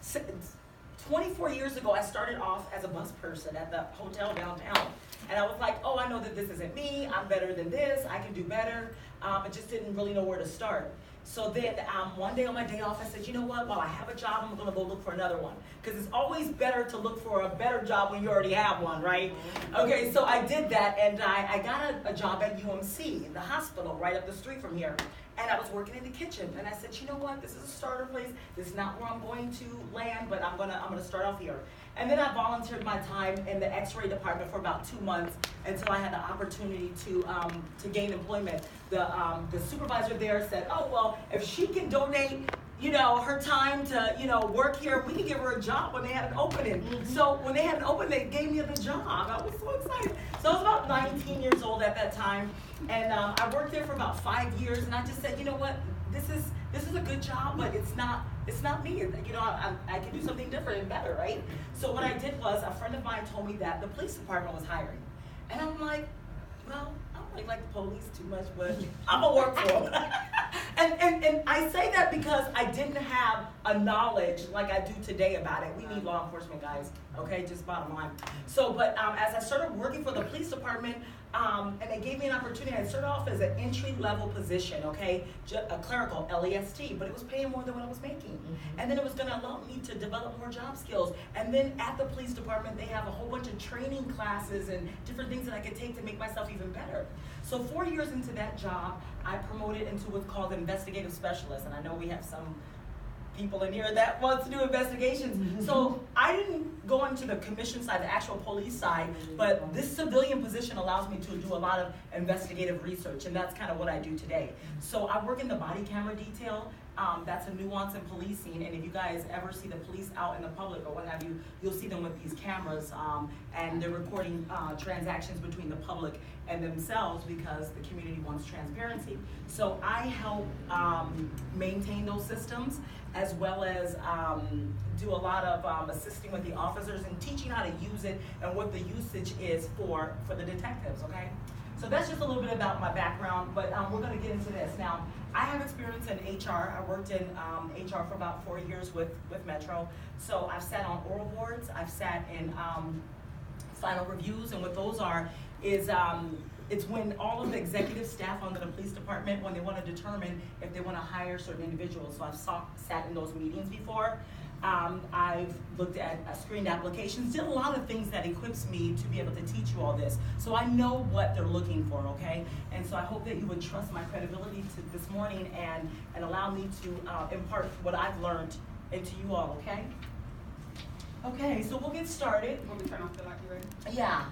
s- 24 years ago, I started off as a bus person at the hotel downtown. And I was like, oh, I know that this isn't me. I'm better than this. I can do better. I just didn't really know where to start. So then one day on my day off, I said, you know what? While I have a job, I'm going to go look for another one. Because it's always better to look for a better job when you already have one, right? Okay, so I did that, and I got a job at UMC, the hospital, right up the street from here. And I was working in the kitchen, and I said, you know what? This is a starter place. This is not where I'm going to land, but I'm gonna start off here. And then I volunteered my time in the X-ray department for about 2 months until I had the opportunity to gain employment. The supervisor there said, oh well, if she can donate, you know, her time to, you know, work here, we can give her a job when they had an opening. So when they had an opening, they gave me the job. I was so excited. So I was about 19 years old at that time, and I worked there for about 5 years, and I just said, you know what, this is a good job, but it's not me. You know, I can do something different and better, right? So what I did was, a friend of mine told me that the police department was hiring, and I'm like, well, I don't really like the police too much, but I'm gonna work for them. and I say that because I didn't have a knowledge like I do today about it. We need law enforcement guys, okay, just bottom line. So, but as I started working for the police department, and they gave me an opportunity, I started off as an entry-level position, okay, a clerical, LEST, but it was paying more than what I was making. And then it was gonna allow me to develop more job skills. And then at the police department, they have a whole bunch of training classes and different things that I could take to make myself even better. So 4 years into that job, I promoted into what's called investigative specialist. And I know we have some people in here that want to do investigations. So I didn't go into the commission side, the actual police side, but this civilian position allows me to do a lot of investigative research, and that's kind of what I do today. So I work in the body camera detail. That's a nuance in policing, and if you guys ever see the police out in the public or what have you, you'll see them with these cameras, and they're recording transactions between the public and themselves because the community wants transparency. So I help maintain those systems, as well as do a lot of assisting with the officers and teaching how to use it and what the usage is for the detectives, okay? So that's just a little bit about my background, but we're gonna get into this. Now, I have experience in HR. I worked in HR for about 4 years with Metro. So I've sat on oral boards, I've sat in final reviews, and what those are is it's when all of the executive staff under the police department, when they want to determine if they want to hire certain individuals. So I've sat in those meetings before. I've looked at screened applications, did a lot of things that equips me to be able to teach you all this. So I know what they're looking for, okay? And so I hope that you would trust my credibility to this morning and allow me to impart what I've learned into you all, okay? Okay, so we'll get started. Want me to turn off the light? You ready? Yeah.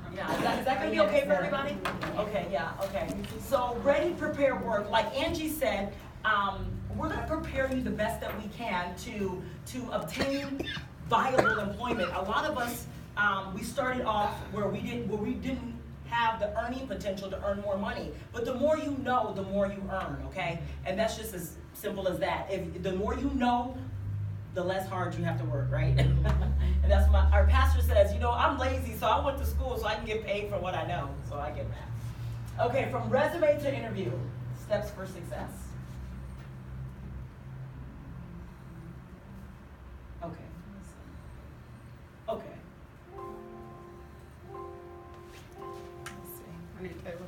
Is that gonna be okay for everybody? Okay, yeah, okay. So ready, prepare, work. Like Angie said, we're gonna prepare you the best that we can to obtain viable employment. A lot of us, we started off where we didn't have the earning potential to earn more money. But the more you know, the more you earn, okay? And that's just as simple as that. If the more you know, the less hard you have to work, right? And that's what our pastor says, you know, I'm lazy, so I went to school so I can get paid for what I know. So I get that. Okay, from resume to interview, steps for success. Okay. Okay. Let's see. I need a table.